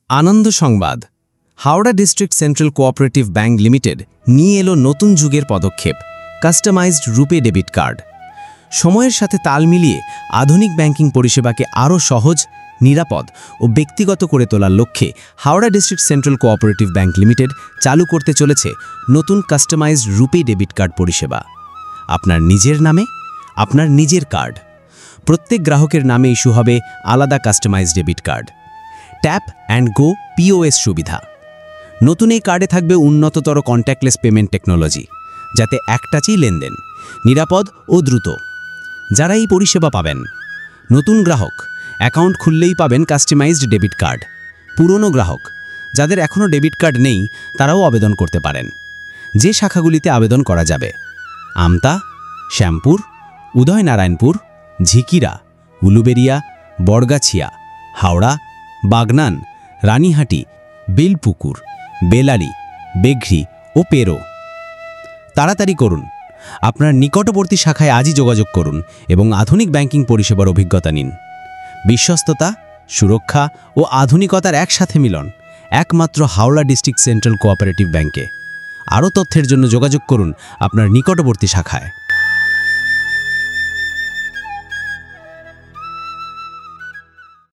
আনন্দ সংবাদ। Howrah district central cooperative bank limited নিয়ে এলো নতুন যুগের পদক্ষেপ, কাস্টমাইজড রুপে ডেবিট কার্ড। সময়ের সাথে তাল মিলিয়ে আধুনিক ব্যাংকিং পরিষেবাকে আরও সহজ, নিরাপদ ও ব্যক্তিগত করে তোলার লক্ষ্যে Howrah district central cooperative bank limited চালু করতে চলেছে নতুন কাস্টমাইজড রুপে ডেবিট কার্ড পরিষেবা। আপনার নিজের নামে, আপনার নিজের কার্ড। প্রত্যেক গ্রাহকের নামে ইস্যু হবে আলাদা customised debit card. Tap and go POS সুবিধা। নতুন এই কার্ডে থাকবে উন্নততর কন্ট্যাক্টলেস পেমেন্ট টেকনোলজি, যাতে এক টাচেই লেনদেন, নিরাপদ ও দ্রুত। যারা এই পরিষেবা পাবেন, নতুন গ্রাহক অ্যাকাউন্ট খুললেই পাবেন কাস্টমাইজড ডেবিট কার্ড। পুরনো গ্রাহক যাদের এখনও ডেবিট কার্ড নেই, তারাও আবেদন করতে পারেন। যে শাখাগুলিতে আবেদন করা যাবে: আমতা, শ্যামপুর, উদয়নারায়ণপুর, ঝিকিরা, উলুবেরিয়া, বড়গাছিয়া, হাওড়া, বাগনান, রানীহাটি, বেলপুকুর, বেলালি, বেঘ্রি ও পেরো। তাড়াতাড়ি করুন, আপনার নিকটবর্তী শাখায় আজই যোগাযোগ করুন এবং আধুনিক ব্যাংকিং পরিষেবার অভিজ্ঞতা নিন। বিশ্বস্ততা, সুরক্ষা ও আধুনিকতার একসাথে মিলন, একমাত্র হাওড়া ডিস্ট্রিক্ট সেন্ট্রাল কোঅপারেটিভ ব্যাংকে। আরও তথ্যের জন্য যোগাযোগ করুন আপনার নিকটবর্তী শাখায়।